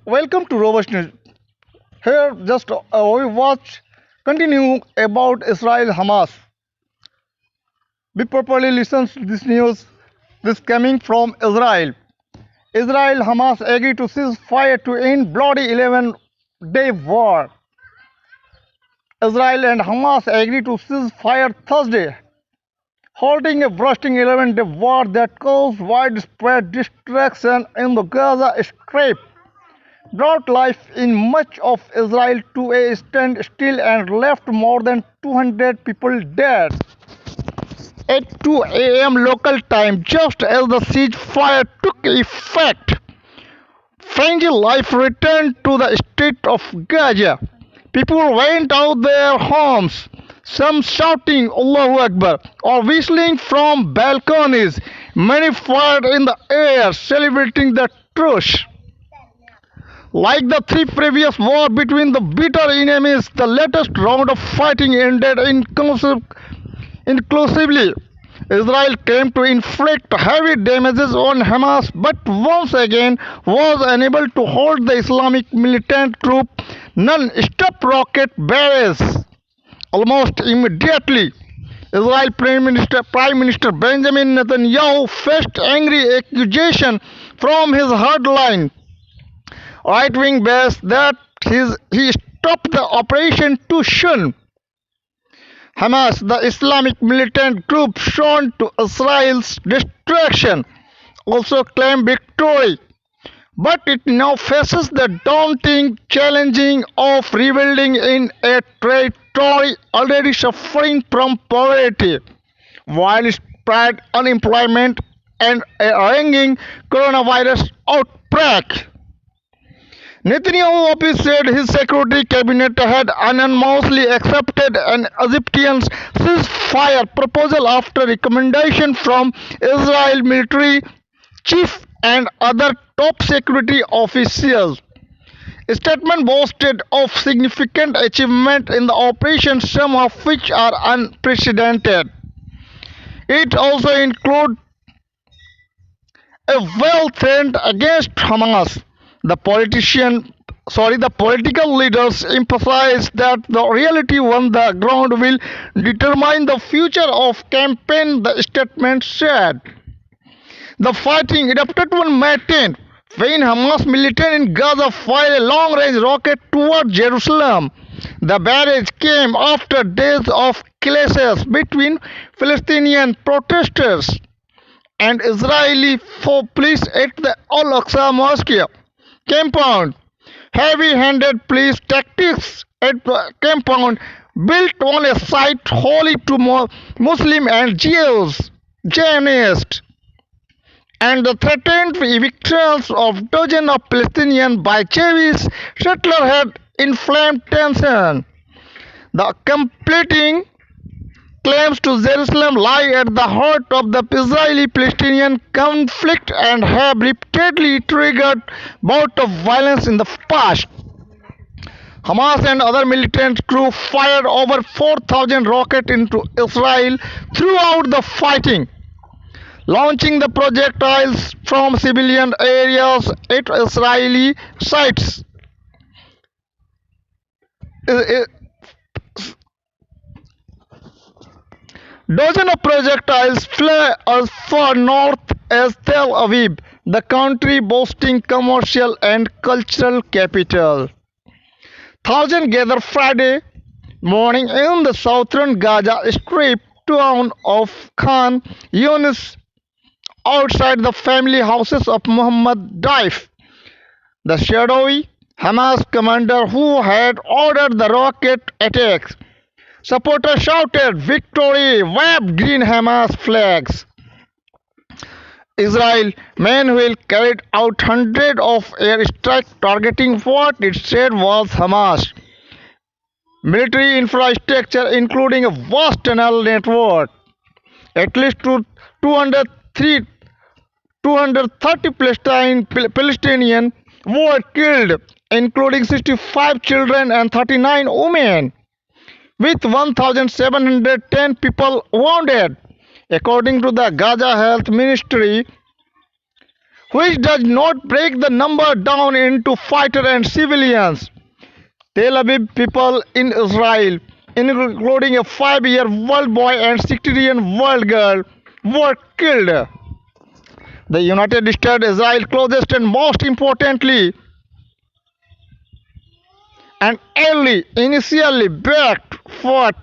Welcome to Robust News. Here, just we watch continue about Israel Hamas. Be properly listen to this news. This coming from Israel. Israel Hamas agree to cease fire to end bloody 11-day war. Israel and Hamas agree to cease fire Thursday, halting a bursting 11-day war that caused widespread destruction in the Gaza Strip, brought life in much of Israel to a standstill and left more than 200 people dead. At 2 a.m. local time, just as the ceasefire took effect, friendly life returned to the state of Gaza. People went out their homes, some shouting Allahu Akbar or whistling from balconies. Many fired in the air, celebrating the truce. Like the three previous wars between the bitter enemies, the latest round of fighting ended inclusively. Israel came to inflict heavy damages on Hamas, but once again was unable to hold the Islamic militant group non-stop rocket barrages. Almost immediately, Israel Prime Minister Benjamin Netanyahu faced angry accusation from his hardline right-wing base that he stopped the operation too soon. Hamas, the Islamic militant group shown to Israel's destruction, also claimed victory, but it now faces the daunting challenge of rebuilding in a territory already suffering from poverty, widespread unemployment, and a raging coronavirus outbreak. Netanyahu office said his security cabinet had unanimously accepted an Egyptian ceasefire proposal after recommendation from Israel military chief and other top security officials. A statement boasted of significant achievement in the operation, some of which are unprecedented. It also includes a well threat against Hamas. The political leaders emphasized that the reality on the ground will determine the future of campaign, the statement said. The fighting erupted on May 10th when Hamas militants in Gaza fired a long-range rocket toward Jerusalem. The barrage came after days of clashes between Palestinian protesters and Israeli police at the Al-Aqsa mosque compound. Heavy-handed police tactics at the compound, built on a site holy to Muslim and Jews, Zionists, and the threatened evictions of dozens of Palestinians by Jewish settlers had inflamed tension. The completing claims to Jerusalem lie at the heart of the Israeli-Palestinian conflict and have repeatedly triggered bouts of violence in the past. Hamas and other militant groups fired over 4,000 rockets into Israel throughout the fighting, launching the projectiles from civilian areas at Israeli sites. Dozens of projectiles flew as far north as Tel Aviv, the country boasting commercial and cultural capital. Thousands gathered Friday morning in the southern Gaza Strip town of Khan Yunis outside the family houses of Mohammed Daif, the shadowy Hamas commander who had ordered the rocket attacks. Supporters shouted victory, waved green Hamas flags. Israel meanwhile carried out hundreds of airstrikes targeting what it said was Hamas military infrastructure, including a vast tunnel network. At least 230 Palestinians were killed, including 65 children and 39 women, with 1,710 people wounded, according to the Gaza Health Ministry, which does not break the number down into fighter and civilians. Tel Aviv people in Israel, including a 5-year-old boy and 16-year-old girl, were killed. The United States, Israel closest and most importantly, and only initially backed what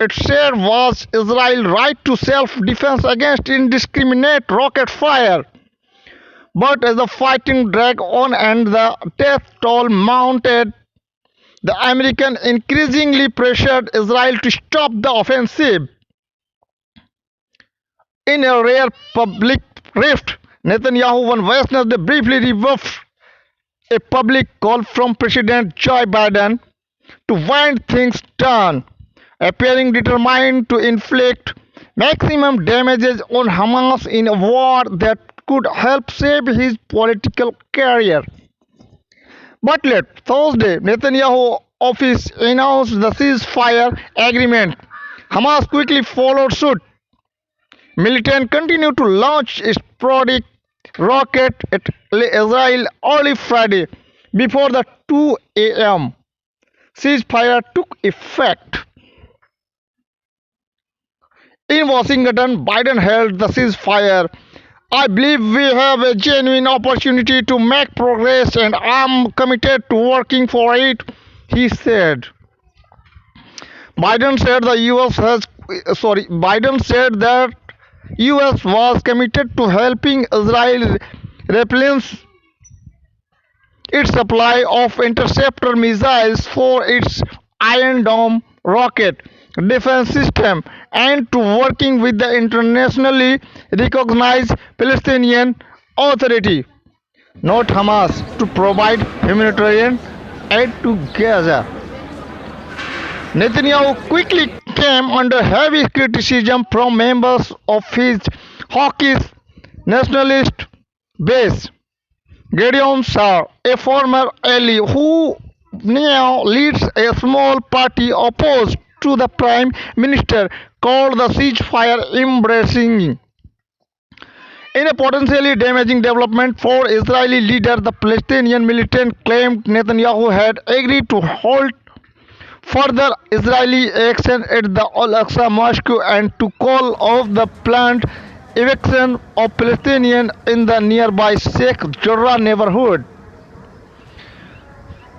it said was Israel's right to self-defense against indiscriminate rocket fire. But as the fighting dragged on and the death toll mounted, the Americans increasingly pressured Israel to stop the offensive. In a rare public rift, Netanyahu on Wednesday briefly rebuffed a public call from President Joe Biden to wind things down, appearing determined to inflict maximum damages on Hamas in a war that could help save his political career. But late Thursday, Netanyahu's office announced the ceasefire agreement. Hamas quickly followed suit. Militants continued to launch sporadic rockets at Israel early Friday before the 2 a.m. ceasefire took effect. In Washington, Biden held the ceasefire. I believe we have a genuine opportunity to make progress and I'm committed to working for it, he said. Biden said that US was committed to helping Israel replenish its supply of interceptor missiles for its Iron Dome rocket defense system and to working with the internationally recognized Palestinian Authority, not Hamas, to provide humanitarian aid to Gaza. Netanyahu quickly came under heavy criticism from members of his hawkish nationalist base. Gideon Sar, a former ally who now leads a small party opposed to the prime minister, called the ceasefire embracing. In a potentially damaging development for Israeli leader, the Palestinian militant claimed Netanyahu had agreed to halt further Israeli action at the Al-Aqsa mosque and to call off the planned eviction of Palestinians in the nearby Sheikh Jarrah neighborhood.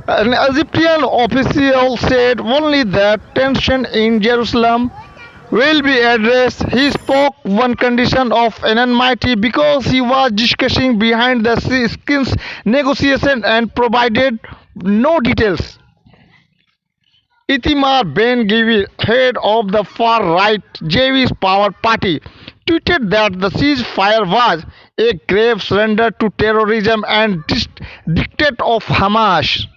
An Egyptian official said only that tension in Jerusalem will be addressed. He spoke one condition of anonymity because he was discussing behind the scenes negotiation and provided no details. Itamar Ben-Gvir, head of the far-right Jewish Power Party, tweeted that the ceasefire was a grave surrender to terrorism and dictate of Hamas.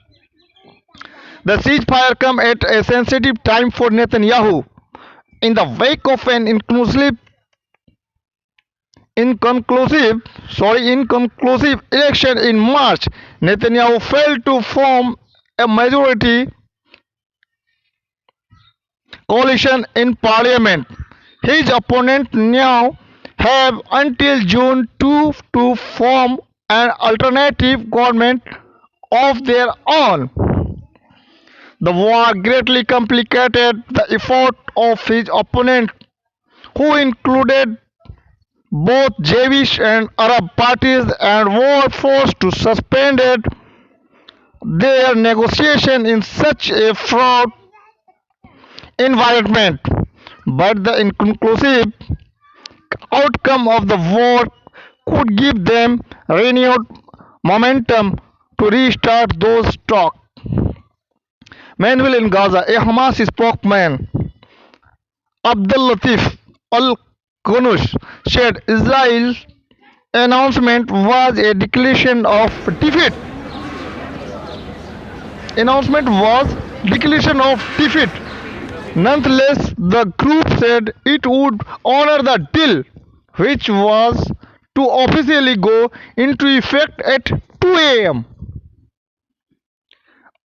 The ceasefire comes at a sensitive time for Netanyahu. In the wake of an inconclusive election in March, Netanyahu failed to form a majority coalition in parliament. His opponents now have until June 2 to form an alternative government of their own. The war greatly complicated the effort of his opponent, who included both Jewish and Arab parties, and were forced to suspend their negotiation in such a fraught environment. But the inconclusive outcome of the war could give them renewed momentum to restart those talks. Meanwhile, in Gaza, a Hamas spokesman, Abdel-Latif Al-Qunus, said Israel's announcement was a declaration of defeat. Nonetheless, the group said it would honor the deal, which was to officially go into effect at 2 a.m.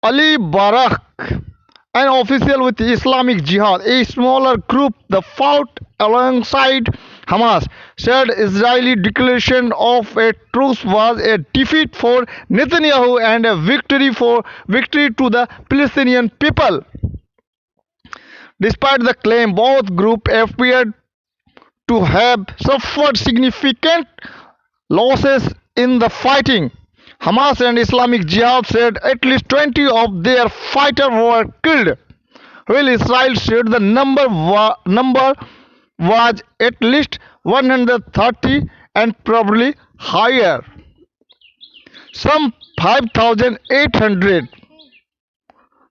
Ali Barak, an official with Islamic Jihad, a smaller group that fought alongside Hamas said Israeli declaration of a truce was a defeat for Netanyahu and a victory to the Palestinian people. Despite the claim, both groups appeared to have suffered significant losses in the fighting. Hamas and Islamic Jihad said at least 20 of their fighters were killed, while Israel said the number was at least 130 and probably higher. Some 5,800,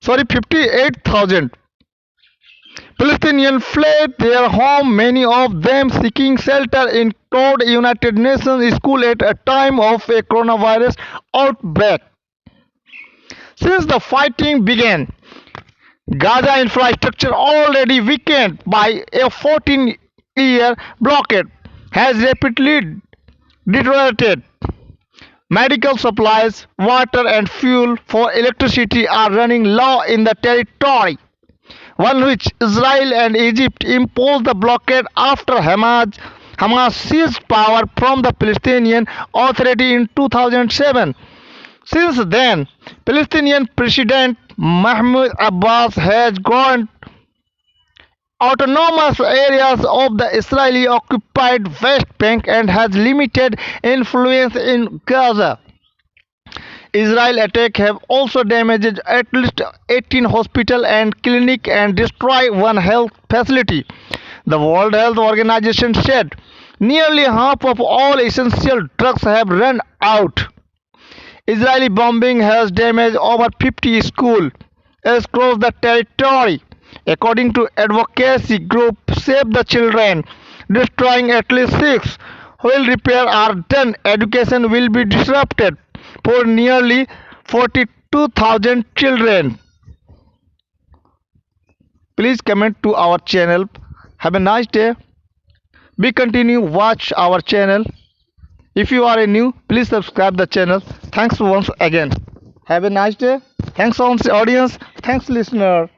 58,000 Palestinians fled their home, many of them seeking shelter in crowded United Nations school at a time of a coronavirus outbreak. Since the fighting began, Gaza infrastructure, already weakened by a 14-year blockade, has rapidly deteriorated. Medical supplies, water, and fuel for electricity are running low in the territory, on which Israel and Egypt imposed the blockade after Hamas seized power from the Palestinian Authority in 2007. Since then, Palestinian President Mahmoud Abbas has granted autonomous areas of the Israeli occupied West Bank and has limited influence in Gaza. Israel attacks have also damaged at least 18 hospitals and clinics and destroyed one health facility. The World Health Organization said nearly half of all essential drugs have run out. Israeli bombing has damaged over 50 schools across the territory, according to advocacy group Save the Children, destroying at least six. While repairs are done, education will be disrupted for nearly 42,000 children. Please comment to our channel. Have a nice day. We continue watch our channel. If you are a new, please subscribe the channel. Thanks once again. Have a nice day. Thanks audience. Thanks listener.